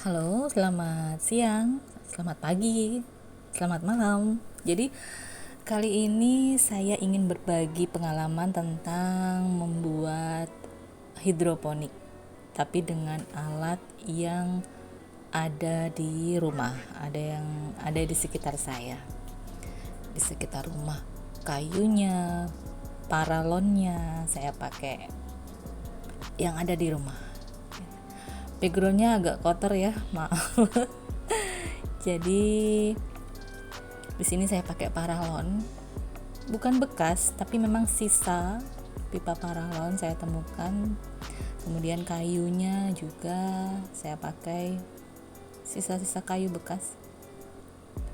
Halo, selamat siang, selamat pagi, selamat malam. Jadi, kali ini saya ingin berbagi pengalaman tentang membuat hidroponik, tapi dengan alat yang ada di rumah, ada di sekitar saya, di sekitar rumah. Kayunya, paralonnya saya pakai yang ada di rumah. Backgroundnya agak kotor ya, maaf. Jadi di sini saya pakai paralon, bukan bekas tapi memang sisa pipa paralon saya temukan. Kemudian kayunya juga saya pakai sisa-sisa kayu bekas.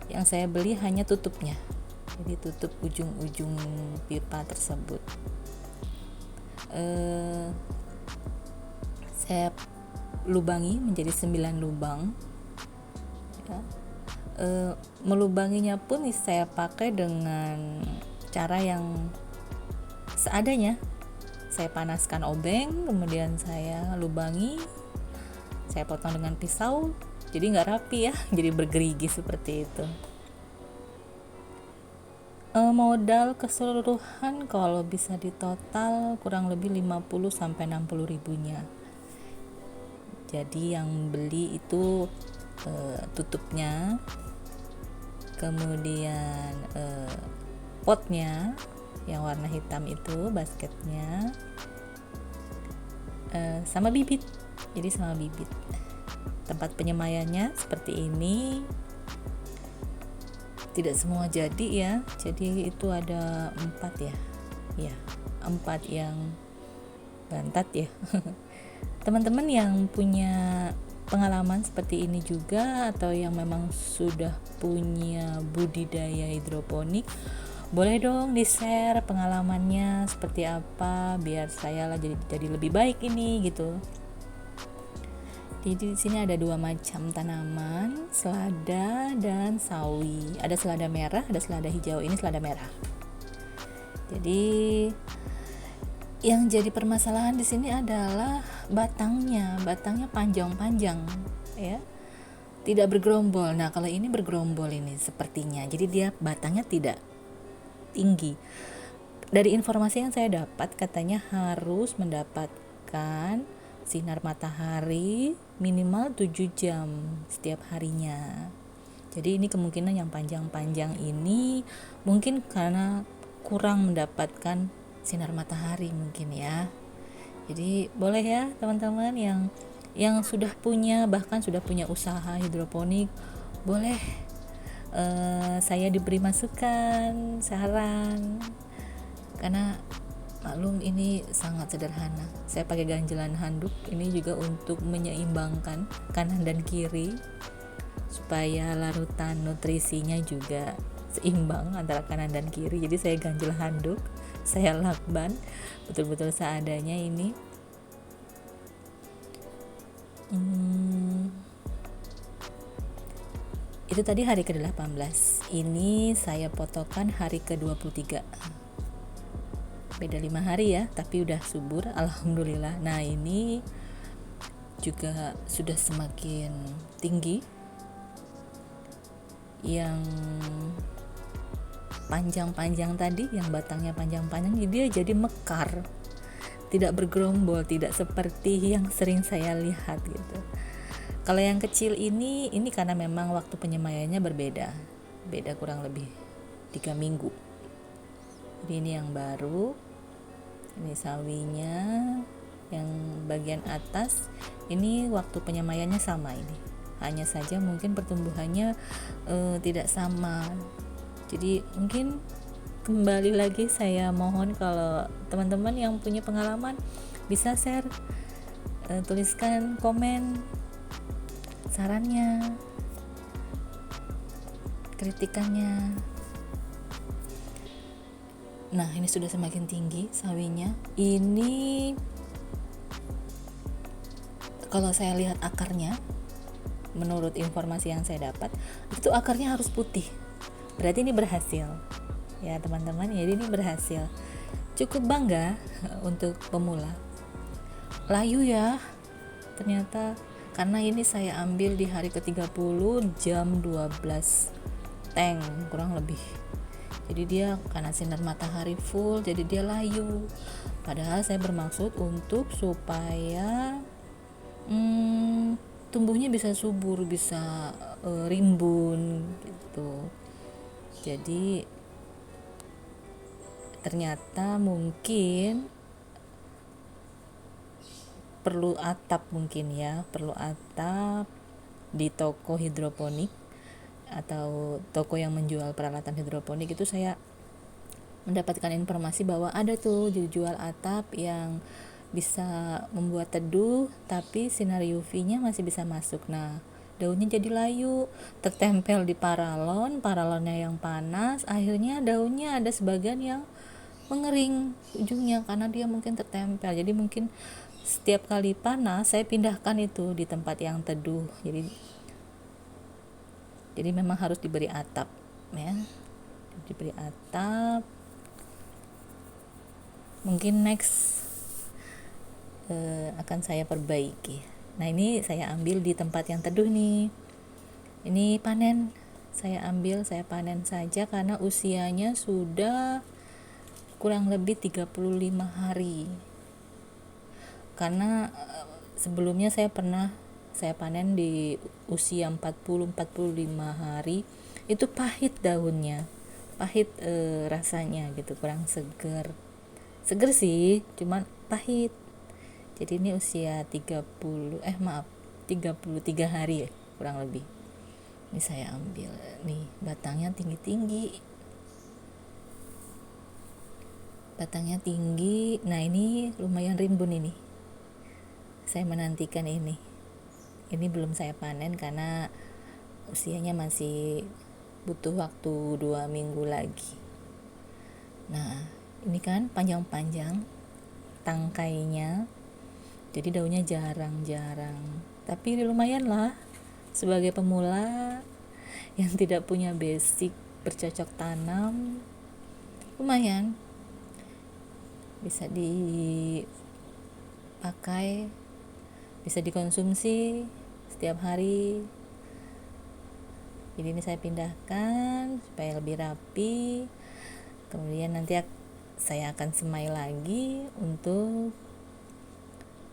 Yang saya beli hanya tutupnya, jadi tutup ujung-ujung pipa tersebut. Saya lubangi menjadi 9 lubang ya. Melubanginya pun saya pakai dengan cara yang seadanya. Saya panaskan obeng, kemudian saya lubangi, saya potong dengan pisau, jadi nggak rapi ya, jadi bergerigi seperti itu. Modal keseluruhan kalau bisa ditotal kurang lebih 50-60 ribunya. Jadi yang beli itu tutupnya, kemudian potnya yang warna hitam itu, basketnya, sama bibit. Jadi sama bibit. Tempat penyemayannya seperti ini. Tidak semua jadi ya. Jadi itu ada 4 ya. Ya, 4 yang bantat ya. Teman-teman yang punya pengalaman seperti ini juga, atau yang memang sudah punya budidaya hidroponik, boleh dong di-share pengalamannya seperti apa, biar saya lah jadi lebih baik ini gitu. Jadi di sini ada 2 macam tanaman, selada dan sawi. Ada selada merah, ada selada hijau. Ini selada merah. Jadi yang jadi permasalahan di sini adalah batangnya panjang-panjang ya, tidak bergerombol. Nah kalau ini bergerombol ini sepertinya, jadi dia batangnya tidak tinggi. Dari informasi yang saya dapat, katanya harus mendapatkan sinar matahari minimal 7 jam setiap harinya. Jadi ini kemungkinan yang panjang-panjang ini mungkin karena kurang mendapatkan sinar matahari mungkin ya. Jadi boleh ya teman-teman yang sudah punya, bahkan sudah punya usaha hidroponik, boleh saya diberi masukan, saran, karena maklum ini sangat sederhana. Saya pakai ganjelan handuk ini juga untuk menyeimbangkan kanan dan kiri supaya larutan nutrisinya juga seimbang antara kanan dan kiri. Jadi saya ganjel handuk, saya lakban betul-betul seadanya ini. Itu tadi hari ke-18. Ini saya potokan hari ke-23. Beda 5 hari ya, tapi udah subur alhamdulillah. Nah ini juga sudah semakin tinggi. Yang panjang-panjang tadi, yang batangnya panjang-panjang, dia jadi mekar, tidak bergerombol, tidak seperti yang sering saya lihat gitu. Kalau yang kecil ini karena memang waktu penyemayannya beda kurang lebih 3 minggu. Jadi ini yang baru, ini sawinya yang bagian atas, ini waktu penyemayannya sama ini. Hanya saja mungkin pertumbuhannya tidak sama. Jadi mungkin kembali lagi saya mohon kalau teman-teman yang punya pengalaman bisa share, tuliskan komen sarannya, kritikannya. Nah ini sudah semakin tinggi sawinya. Ini kalau saya lihat akarnya, menurut informasi yang saya dapat, itu akarnya harus putih. Berarti ini berhasil ya teman-teman. Jadi ini berhasil, cukup bangga untuk pemula. Layu ya ternyata, karena ini saya ambil di hari ke-30 jam 12 tank kurang lebih. Jadi dia karena sinar matahari full, jadi dia layu. Padahal saya bermaksud untuk supaya tumbuhnya bisa subur, bisa rimbun gitu. Jadi ternyata mungkin perlu atap, mungkin ya, perlu atap di toko hidroponik atau toko yang menjual peralatan hidroponik. Itu saya mendapatkan informasi bahwa ada tuh jual atap yang bisa membuat teduh tapi sinar UV-nya masih bisa masuk. Nah, daunnya jadi layu, tertempel di paralonnya yang panas, akhirnya daunnya ada sebagian yang mengering ujungnya karena dia mungkin tertempel. Jadi mungkin setiap kali panas saya pindahkan itu di tempat yang teduh. Jadi memang harus diberi atap ya. Diberi atap. Mungkin next akan saya perbaiki. Nah, ini saya ambil di tempat yang teduh nih. Ini panen. Saya panen saja karena usianya sudah kurang lebih 35 hari. Karena sebelumnya saya panen di usia 40-45 hari. Itu pahit daunnya. Pahit rasanya gitu, kurang seger. Seger sih, cuman pahit. Jadi ini usia 33 hari ya, kurang lebih. Ini saya ambil nih, batangnya tinggi-tinggi. Nah, ini lumayan rimbun ini. Saya menantikan ini. Ini belum saya panen karena usianya masih butuh waktu 2 minggu lagi. Nah, ini kan panjang-panjang tangkainya. Jadi daunnya jarang-jarang. Tapi lumayan lah sebagai pemula yang tidak punya basic bercocok tanam. Lumayan. Bisa dipakai, bisa dikonsumsi setiap hari. Jadi ini saya pindahkan supaya lebih rapi. Kemudian nanti saya akan semai lagi untuk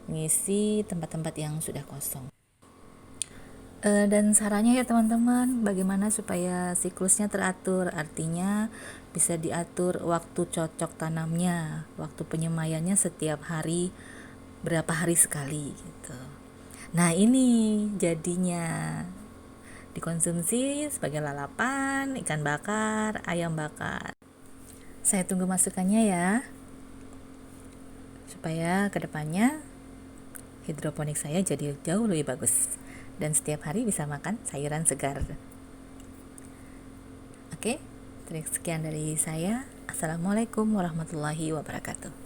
mengisi tempat-tempat yang sudah kosong. Dan sarannya ya teman-teman, bagaimana supaya siklusnya teratur, artinya bisa diatur waktu cocok tanamnya, waktu penyemaiannya setiap hari, berapa hari sekali gitu. Nah, ini jadinya dikonsumsi sebagai lalapan, ikan bakar, ayam bakar. Saya tunggu masukannya ya, supaya kedepannya hidroponik saya jadi jauh lebih bagus dan setiap hari bisa makan sayuran segar. Oke, sekian dari saya. Assalamualaikum warahmatullahi wabarakatuh.